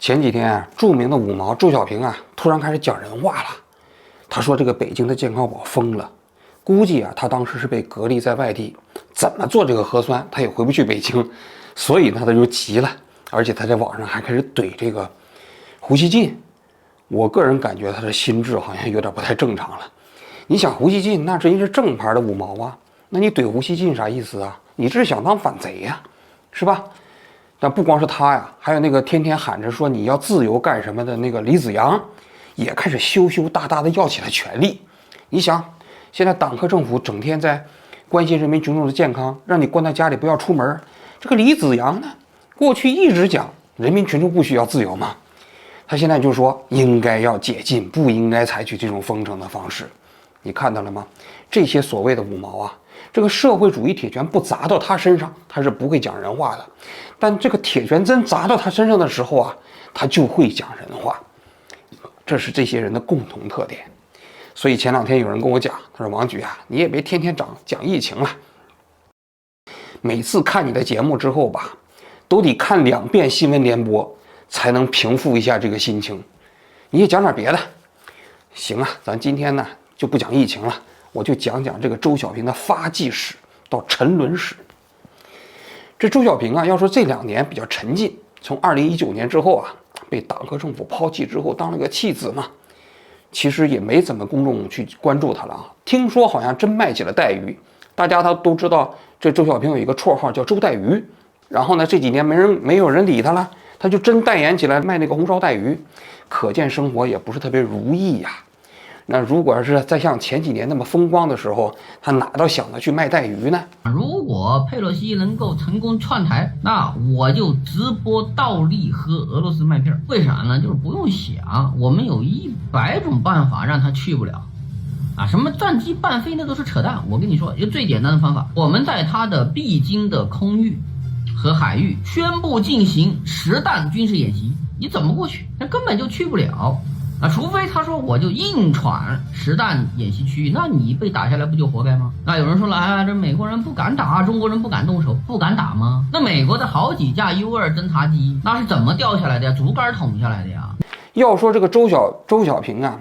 前几天啊，著名的五毛周小平啊，突然开始讲人话了。他说这个北京的健康宝疯了，估计啊，他当时是被隔离在外地，怎么做这个核酸他也回不去北京，所以呢他就急了，而且他在网上还开始怼这个胡锡进。我个人感觉他的心智好像有点不太正常了。你想胡锡进那人是正牌的五毛啊，那你怼胡锡进啥意思啊？你这是想当反贼呀，是吧？但不光是他呀，还有那个天天喊着说你要自由干什么的那个李子阳，也开始羞羞答答的要起了权利。你想，现在党和政府整天在关心人民群众的健康，让你关在家里不要出门，这个李子阳呢，过去一直讲人民群众不需要自由嘛，他现在就说应该要解禁，不应该采取这种封城的方式。你看到了吗？这些所谓的五毛啊，这个社会主义铁拳不砸到他身上，他是不会讲人话的。但这个铁拳真砸到他身上的时候啊，他就会讲人话。这是这些人的共同特点。所以前两天有人跟我讲，他说王局啊，你也别天天讲疫情了。每次看你的节目之后吧，都得看2遍新闻联播，才能平复一下这个心情。你也讲点别的。行啊，咱今天呢就不讲疫情了，我就讲讲这个周小平的发迹史到沉沦史。这周小平啊，要说这2年比较沉寂，从2019年之后啊，被党和政府抛弃之后，当了个弃子嘛，其实也没怎么公众去关注他了啊。听说好像真卖起了带鱼，大家都知道这周小平有一个绰号叫周带鱼，然后呢这几年没有人理他了，他就真代言起来卖那个红烧带鱼，可见生活也不是特别如意呀。那如果是再像前几年那么风光的时候，他哪到想着去卖带鱼呢？如果佩洛西能够成功串台，那我就直播倒立和俄罗斯麦片。为啥呢？就是不用想，我们有100种办法让他去不了。什么战机半飞那都是扯淡。我跟你说，一个最简单的方法，我们在他的必经的空域和海域宣布进行实弹军事演习，你怎么过去？那根本就去不了。除非他说我就硬闯实弹演习区域，那你被打下来不就活该吗？有人说了，这美国人不敢打，中国人不敢动手，不敢打吗？那美国的好几架 U2 侦察机那是怎么掉下来的呀？竹竿捅下来的呀？要说这个周小平啊，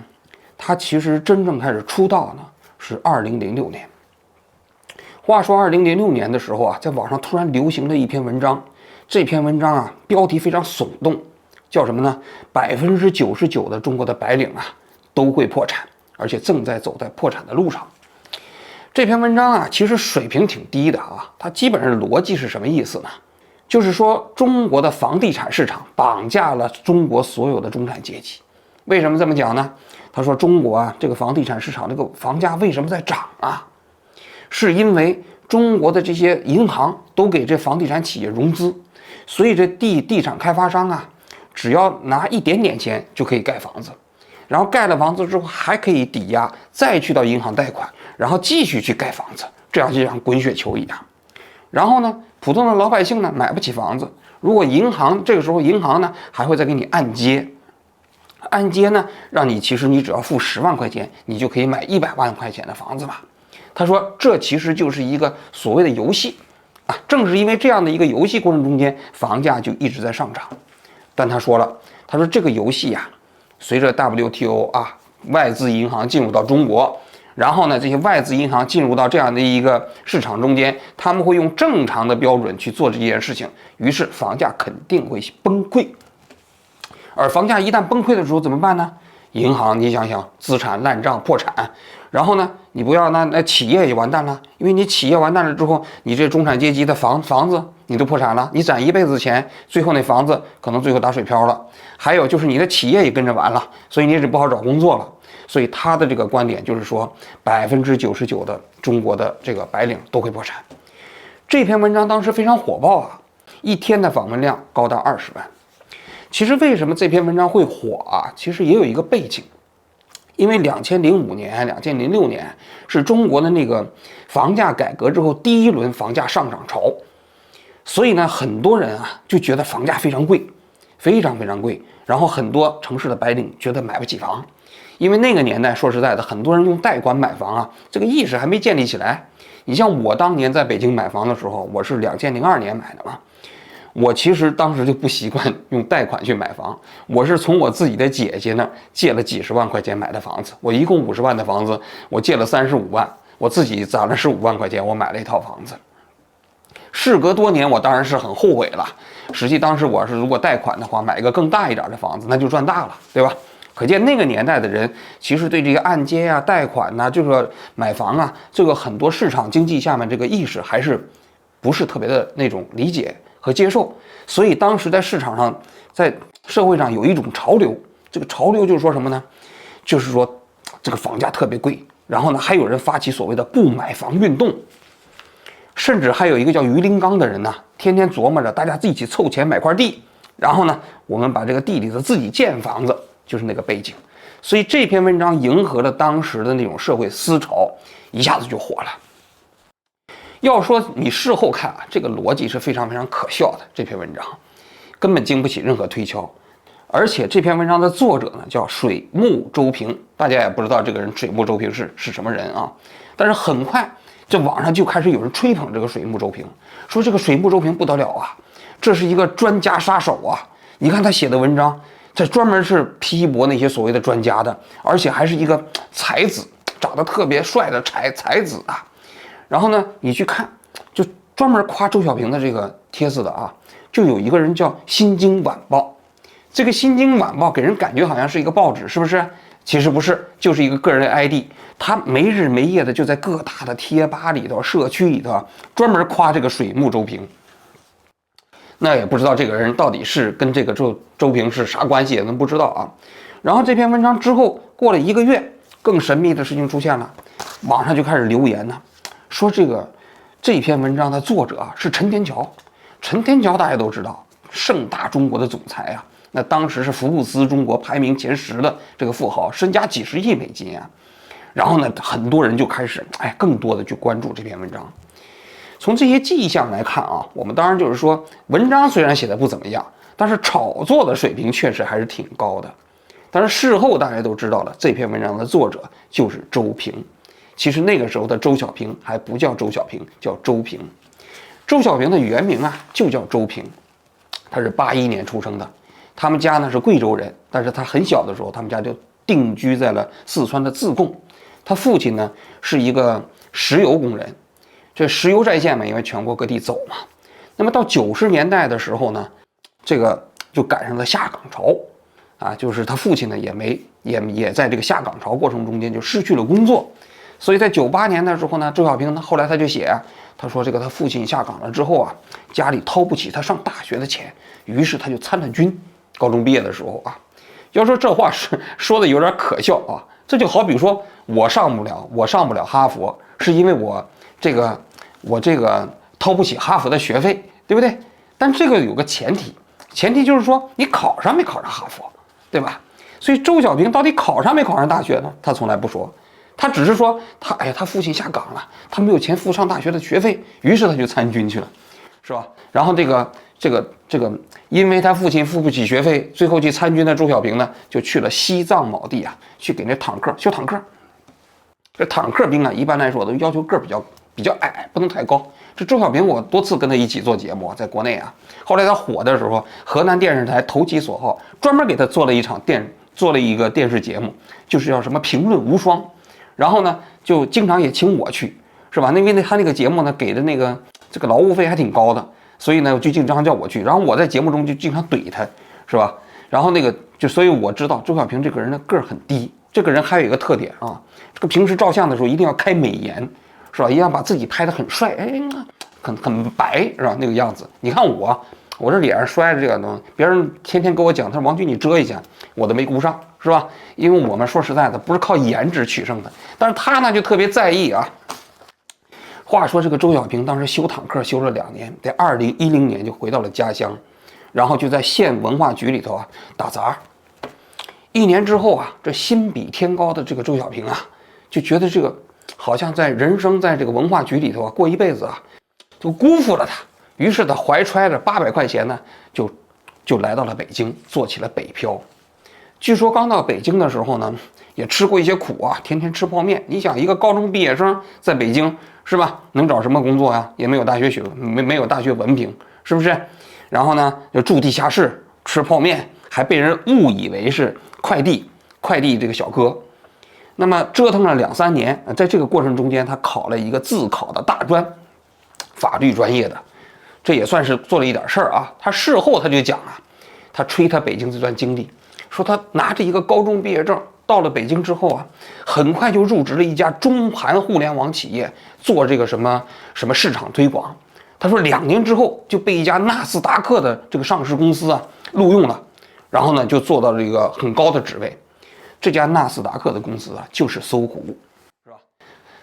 他其实真正开始出道呢是2006年。话说2006年的时候啊，在网上突然流行了一篇文章，这篇文章啊标题非常耸动。叫什么呢？99%的中国的白领啊都会破产，而且正在走在破产的路上。这篇文章啊，其实水平挺低的啊，它基本上逻辑是什么意思呢？就是说中国的房地产市场绑架了中国所有的中产阶级。为什么这么讲呢？他说中国啊，这个房地产市场这个房价为什么在涨啊？是因为中国的这些银行都给这房地产企业融资，所以这地产开发商啊，只要拿一点点钱就可以盖房子，然后盖了房子之后还可以抵押，再去到银行贷款，然后继续去盖房子，这样就像滚雪球一样。然后呢，普通的老百姓呢买不起房子，如果这个时候银行呢还会再给你按揭，按揭呢让你其实你只要付10万块钱，你就可以买100万块钱的房子嘛。他说这其实就是一个所谓的游戏啊，正是因为这样的一个游戏过程中间，房价就一直在上涨。但他说了，他说这个游戏呀，随着 WTO 啊外资银行进入到中国，然后呢这些外资银行进入到这样的一个市场中间，他们会用正常的标准去做这件事情，于是房价肯定会崩溃。而房价一旦崩溃的时候怎么办呢？银行你想想，资产烂账破产，然后呢你不要那企业也完蛋了，因为你企业完蛋了之后，你这中产阶级的房子你都破产了，你攒一辈子钱，最后那房子可能最后打水漂了。还有就是你的企业也跟着完了，所以你也不好找工作了。所以他的这个观点就是说，99%的中国的这个白领都会破产。这篇文章当时非常火爆啊，1天的访问量高达20万。其实为什么这篇文章会火啊？其实也有一个背景，因为2005年、2006年是中国的那个房价改革之后第一轮房价上涨潮，所以呢，很多人啊就觉得房价非常贵，非常非常贵，然后很多城市的白领觉得买不起房，因为那个年代说实在的，很多人用贷款买房啊，这个意识还没建立起来。你像我当年在北京买房的时候，我是2002年买的嘛。我其实当时就不习惯用贷款去买房，我是从我自己的姐姐那儿借了几十万块钱买的房子。我一共50万的房子，我借了35万，我自己攒了15万块钱，我买了一套房子。事隔多年，我当然是很后悔了。实际当时我是如果贷款的话，买一个更大一点的房子，那就赚大了，对吧？可见那个年代的人其实对这个按揭啊、贷款呐、这个买房啊，这个很多市场经济下面这个意识还是不是特别的那种理解和接受。所以当时在市场上，在社会上有一种潮流，这个潮流就是说什么呢？就是说这个房价特别贵，然后呢还有人发起所谓的不买房运动。甚至还有一个叫于林刚的人呢，天天琢磨着大家一起凑钱买块地，然后呢，我们把这个地里头自己建房子，就是那个背景。所以这篇文章迎合了当时的那种社会思潮，一下子就火了。要说你事后看啊，这个逻辑是非常非常可笑的，这篇文章根本经不起任何推敲。而且这篇文章的作者呢叫水木周平，大家也不知道这个人水木周平是什么人啊，但是很快。这网上就开始有人吹捧这个水木周平，说这个水木周平不得了啊，这是一个专家杀手啊！你看他写的文章，这专门是批驳那些所谓的专家的，而且还是一个才子，长得特别帅的才子啊。然后呢，你去看，就专门夸周小平的这个帖子的啊，就有一个人叫《新京晚报》，这个《新京晚报》给人感觉好像是一个报纸，是不是？其实不是，就是一个个人的 ID， 他没日没夜的就在各大的贴吧里头、社区里头专门夸这个水木周平。那也不知道这个人到底是跟这个周平是啥关系，也能不知道啊。然后这篇文章之后过了1个月，更神秘的事情出现了，网上就开始留言呢，说这篇文章的作者啊是陈天桥。陈天桥大家都知道，盛大中国的总裁啊。那当时是福布斯中国排名前10的这个富豪，身家几十亿美金啊。然后呢，很多人就开始更多的去关注这篇文章。从这些迹象来看啊，我们当然就是说，文章虽然写的不怎么样，但是炒作的水平确实还是挺高的。但是事后大家都知道了，这篇文章的作者就是周平。其实那个时候的周小平还不叫周小平，叫周平。周小平的原名啊就叫周平，他是81年出生的。他们家呢是贵州人，但是他很小的时候，他们家就定居在了四川的自贡。他父亲呢是一个石油工人，这石油在线嘛，因为全国各地走嘛。那么到90年代的时候呢，这个就赶上了下岗潮，啊，就是他父亲呢也在这个下岗潮过程中间就失去了工作。所以在98年的时候呢，周小平呢后来他就写啊，他说这个他父亲下岗了之后啊，家里掏不起他上大学的钱，于是他就参了军。高中毕业的时候啊，要说这话是说的有点可笑啊，这就好比说我上不了哈佛，是因为我这个掏不起哈佛的学费，对不对？但这个有个前提就是说你考上没考上哈佛，对吧？所以周小平到底考上没考上大学呢？他从来不说，他只是说他父亲下岗了，他没有钱付上大学的学费，于是他就参军去了，是吧？然后这个，因为他父亲付不起学费，最后去参军的周小平呢，就去了西藏某地啊，去给那坦克修坦克。这坦克兵啊，一般来说都要求个比较矮，不能太高。这周小平我多次跟他一起做节目，在国内啊，后来他火的时候，河南电视台投其所好，专门给他做了一个电视节目，就是叫什么评论无双。然后呢，就经常也请我去，是吧？因为他那个节目呢，给的这个劳务费还挺高的。所以呢，就经常叫我去，然后我在节目中就经常怼他，是吧？然后所以我知道周小平这个人的个儿很低，这个人还有一个特点啊，这个平时照相的时候一定要开美颜，是吧？一定要把自己拍得很帅，很白，是吧？那个样子。你看我这脸上摔着这个东西，别人天天跟我讲，他说王军你遮一下，我都没顾上，是吧？因为我们说实在的，不是靠颜值取胜的，但是他呢就特别在意啊。话说这个周小平当时修坦克修了2年，在2010年就回到了家乡，然后就在县文化局里头啊打杂。1年之后啊，这心比天高的这个周小平啊，就觉得这个好像在人生在这个文化局里头啊过一辈子啊，就辜负了他。于是他怀揣着800块钱呢，就来到了北京，做起了北漂。据说刚到北京的时候呢，也吃过一些苦啊，天天吃泡面。你想，一个高中毕业生在北京是吧，能找什么工作呀？也没有大学没有大学文凭，是不是？然后呢就住地下室吃泡面，还被人误以为是快递这个小哥。那么折腾了2-3年，在这个过程中间，他考了一个自考的大专，法律专业的，这也算是做了一点事儿啊。他事后他就讲啊，他吹他北京这段经历，说他拿着一个高中毕业证到了北京之后啊，很快就入职了一家中盘互联网企业，做这个什么市场推广。他说2年之后就被一家纳斯达克的这个上市公司啊录用了，然后呢就做到了一个很高的职位。这家纳斯达克的公司啊就是搜狐，是吧？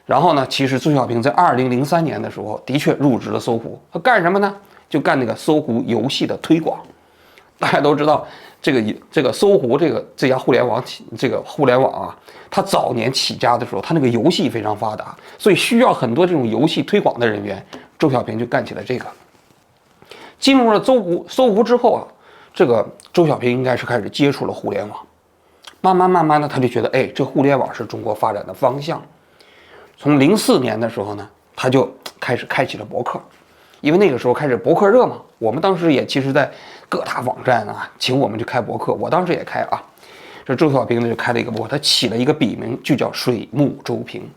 然后呢，其实周小平在2003年的时候的确入职了搜狐，他干什么呢？就干那个搜狐游戏的推广。大家都知道，这个搜狐这家互联网啊，它早年起家的时候，它那个游戏非常发达，所以需要很多这种游戏推广的人员。周小平就干起了这个。进入了搜狐之后啊，这个周小平应该是开始接触了互联网。慢慢的，他就觉得，哎，这互联网是中国发展的方向。从04年的时候呢，他就开始开启了博客，因为那个时候开始博客热嘛。我们当时也其实在各大网站啊，请我们去开博客，我当时也开啊。这周小平呢就开了一个博客，他起了一个笔名，就叫水木周平。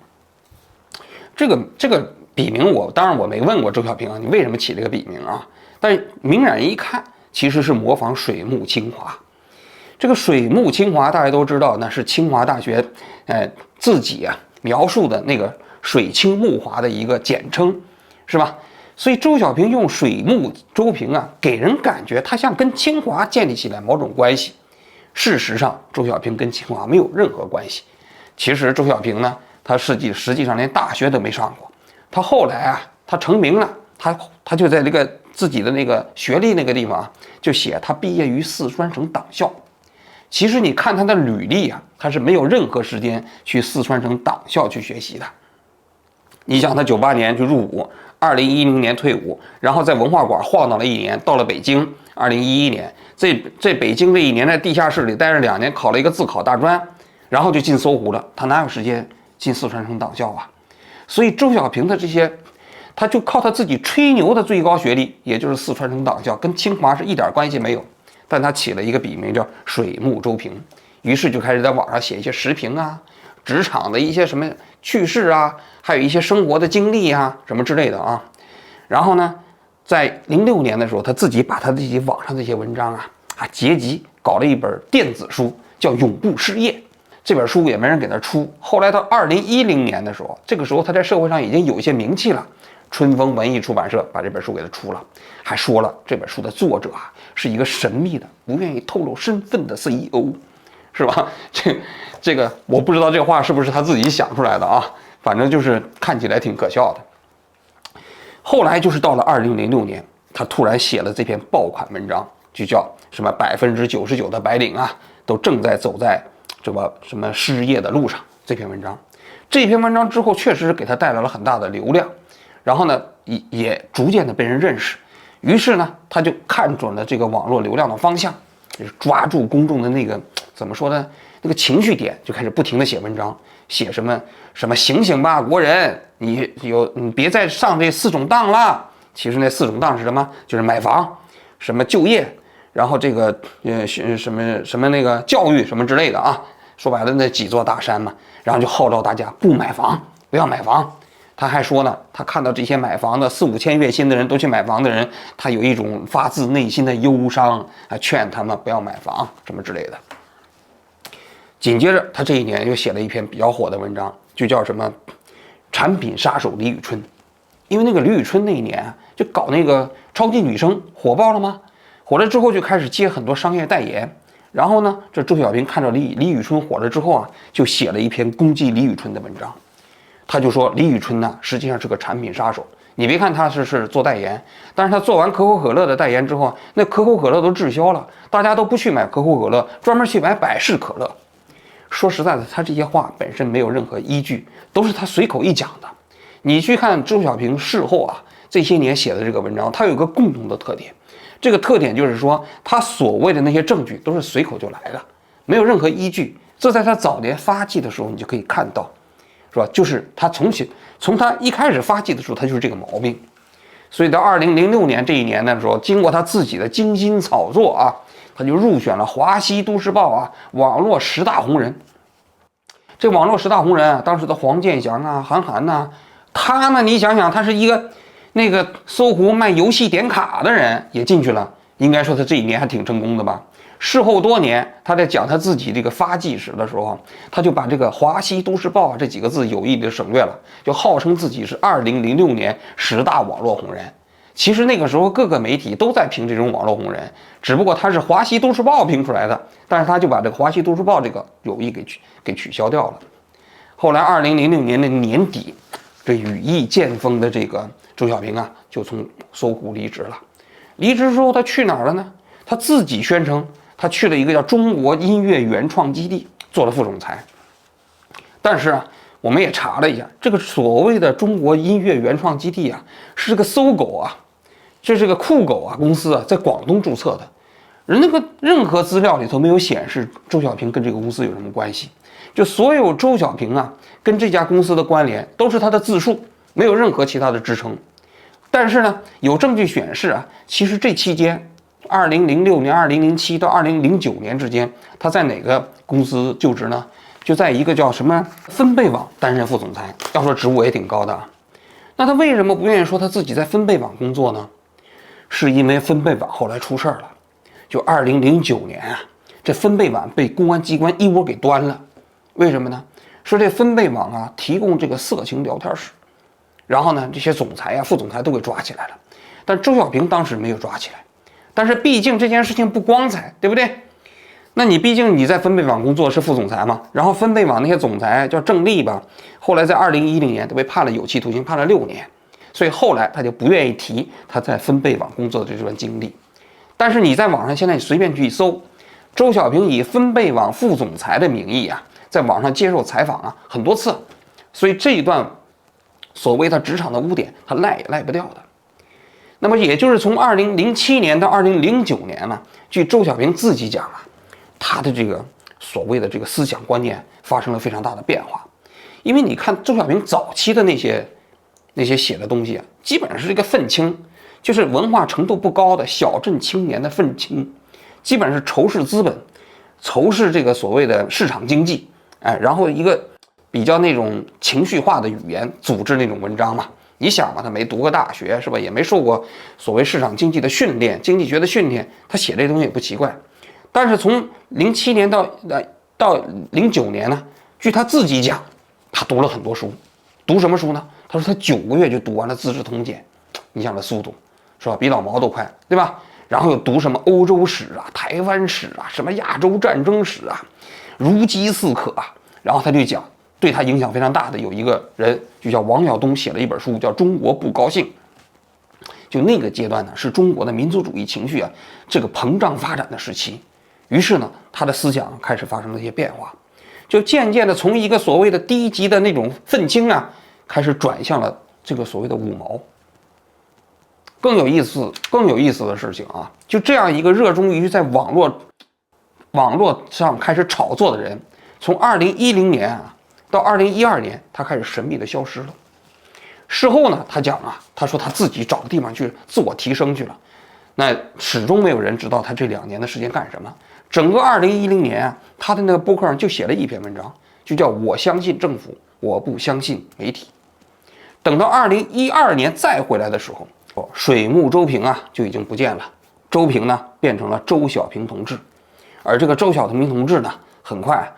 这个笔名当然我没问过周小平啊，你为什么起这个笔名啊？但是明眼一看，其实是模仿水木清华。这个水木清华大家都知道，那是清华大学，自己啊描述的那个水清木华的一个简称，是吧？所以周小平用水木周平啊，给人感觉他像跟清华建立起来某种关系。事实上，周小平跟清华没有任何关系。其实周小平呢，他实际上连大学都没上过。他后来啊，他成名了，他就在那个自己的那个学历那个地方啊，就写他毕业于四川省党校。其实你看他的履历啊，他是没有任何时间去四川省党校去学习的。你想他98年就入伍，2010年退伍，然后在文化馆晃荡了1年，到了北京，2011年在北京这1年在地下室里待了2年，考了一个自考大专，然后就进搜狐了。他哪有时间进四川省党校啊？所以周小平的这些，他就靠他自己吹牛的最高学历，也就是四川省党校，跟清华是一点关系没有。但他起了一个笔名叫水木周平，于是就开始在网上写一些时评啊，职场的一些什么趣事啊，还有一些生活的经历啊，什么之类的啊。然后呢，在06年的时候，他自己把他自己网上这些文章啊结集，搞了一本电子书，叫《永不失业》。这本书也没人给他出。后来到2010年的时候，这个时候他在社会上已经有一些名气了。春风文艺出版社把这本书给他出了，还说了这本书的作者啊是一个神秘的、不愿意透露身份的 CEO， 是吧？这个我不知道这话是不是他自己想出来的啊，反正就是看起来挺可笑的。后来就是到了2006年，他突然写了这篇爆款文章，就叫什么99%的白领啊都正在走在这个什么失业的路上。这篇文章之后确实是给他带来了很大的流量。然后呢，也逐渐的被人认识，于是呢，他就看准了这个网络流量的方向，就是抓住公众的那个怎么说呢，那个情绪点，就开始不停的写文章，写什么醒醒吧，国人，你别再上这4种当了。其实那4种当是什么？就是买房，什么就业，然后这个什么那个教育什么之类的啊。说白了，那几座大山嘛，然后就号召大家不买房，不要买房。他还说呢，他看到这些买房的4-5千月薪的人都去买房的人，他有一种发自内心的忧伤啊，劝他们不要买房什么之类的。紧接着，他这1年又写了一篇比较火的文章，就叫什么“产品杀手李宇春”。因为那个李宇春那1年就搞那个超级女声火爆了吗？火了之后就开始接很多商业代言。然后呢，这周小平看到李宇春火了之后啊，就写了一篇攻击李宇春的文章。他就说李宇春呢，实际上是个产品杀手。你别看他是做代言，但是他做完可口可乐的代言之后，那可口可乐都滞销了，大家都不去买可口可乐，专门去买百事可乐。说实在的，他这些话本身没有任何依据，都是他随口一讲的。你去看周小平事后啊，这些年写的这个文章，他有一个共同的特点，这个特点就是说，他所谓的那些证据都是随口就来的，没有任何依据。这在他早年发迹的时候，你就可以看到。是吧？就是他从他一开始发迹的时候，他就是这个毛病。所以到2006年这一年的时候，经过他自己的精心炒作啊，他就入选了华西都市报啊网络10大红人。这网络10大红人啊，当时的黄健翔啊、韩寒呐，他呢，你想想，他是一个那个搜狐卖游戏点卡的人，也进去了。应该说他这一年还挺成功的吧。事后多年，他在讲他自己这个发迹史的时候，他就把这个华西都市报这几个字有意的省略了，就号称自己是2006年10大网络红人。其实那个时候各个媒体都在评这种网络红人，只不过他是华西都市报评出来的，但是他就把这个华西都市报这个有意给取消掉了。后来2006年的年底，这羽翼渐丰的这个周小平啊，就从搜狐离职了。离职之后，他去哪儿了呢？他自己宣称他去了一个叫中国音乐原创基地做了副总裁。但是啊，我们也查了一下，这个所谓的中国音乐原创基地啊，是这个搜狗啊，这是个酷狗啊公司啊，在广东注册的。那个任何资料里头没有显示周小平跟这个公司有什么关系，就所有周小平啊跟这家公司的关联都是他的自述，没有任何其他的支撑。但是呢，有证据显示啊，其实这期间2006年、2007到2009年之间，他在哪个公司就职呢？就在一个叫什么分贝网担任副总裁，要说职务也挺高的啊。那他为什么不愿意说他自己在分贝网工作呢？是因为分贝网后来出事儿了。就2009年啊，这分贝网被公安机关一窝给端了。为什么呢？是这分贝网啊提供这个色情聊天室，然后呢，这些总裁啊、副总裁都给抓起来了。但周小平当时没有抓起来，但是毕竟这件事情不光彩，对不对？那你毕竟你在分贝网工作是副总裁嘛，然后分贝网那些总裁叫郑丽吧，后来在2010年都被判了有期徒刑，判了6年，所以后来他就不愿意提他在分贝网工作的这段经历。但是你在网上现在你随便去搜，周小平以分贝网副总裁的名义啊，在网上接受采访啊很多次，所以这一段所谓他职场的污点，他赖也赖不掉的。那么也就是从2007年到2009年呢，据周小平自己讲啊，他的这个所谓的这个思想观念发生了非常大的变化。因为你看周小平早期的那些写的东西啊，基本上是这个愤青，就是文化程度不高的小镇青年的愤青，基本上是仇视资本，仇视这个所谓的市场经济，然后一个比较那种情绪化的语言组织那种文章嘛。你想嘛，他没读过大学是吧？也没受过所谓市场经济的训练、经济学的训练，他写这东西也不奇怪。但是从07年到09年呢，据他自己讲，他读了很多书。读什么书呢？他说他9个月就读完了《资治通鉴》，你想这速度是吧？比老毛都快，对吧？然后又读什么欧洲史啊、台湾史啊、什么亚洲战争史啊，如饥似渴啊。然后他就讲，对他影响非常大的有一个人，就叫王晓东，写了一本书叫《中国不高兴》。就那个阶段呢，是中国的民族主义情绪啊这个膨胀发展的时期。于是呢，他的思想开始发生了一些变化，就渐渐的从一个所谓的低级的那种愤青啊，开始转向了这个所谓的五毛。更有意思的事情啊，就这样一个热衷于在网络上开始炒作的人，从2010年啊到2012年，他开始神秘的消失了。事后呢，他讲啊，他说他自己找个地方去自我提升去了。那始终没有人知道他这2年的时间干什么。整个2010年啊，他的那个博客上就写了一篇文章，就叫我相信政府，我不相信媒体。等到2012年再回来的时候，水木周平啊就已经不见了，周平呢变成了周小平同志，而这个周小平同志呢，很快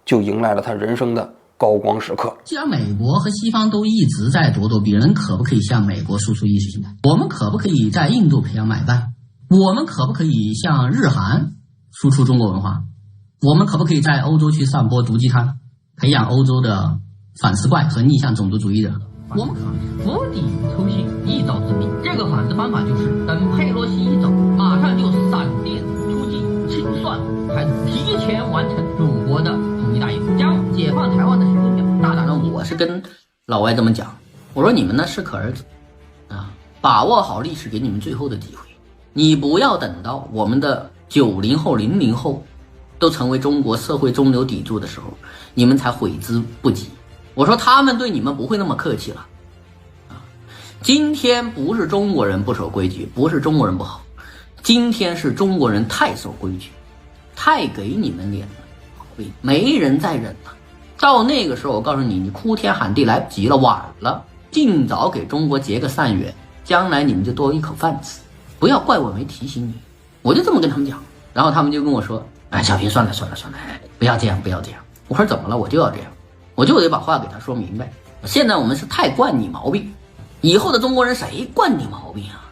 就迎来了他人生的高光时刻。既然美国和西方都一直在咄咄逼人，可不可以向美国输出意识形态？我们可不可以在印度培养买办？我们可不可以向日韩输出中国文化？我们可不可以在欧洲去散播毒鸡汤，培养欧洲的反思怪和逆向种族主义者？我们可釜底抽薪，一招致命。这个反制方法就是，等佩洛西一走，马上就闪电出击，清算还是提前完成祖国的统一大业，将解放台湾的时间表大胆的。我是跟老外这么讲，我说你们呢适可而止啊，把握好历史给你们最后的机会。你不要等到我们的90后、00后都成为中国社会中流砥柱的时候，你们才悔之不及。我说他们对你们不会那么客气了啊！今天不是中国人不守规矩，不是中国人不好，今天是中国人太守规矩，太给你们脸了，没人再忍了。到那个时候，我告诉你，你哭天喊地来不及了，晚了。尽早给中国结个善缘，将来你们就多一口饭吃。不要怪我没提醒你，我就这么跟他们讲。然后他们就跟我说：“哎，小平，算了，不要这样，不要这样。”我说：“怎么了？我就要这样，我就得把话给他说明白。现在我们是太惯你毛病，以后的中国人谁惯你毛病啊？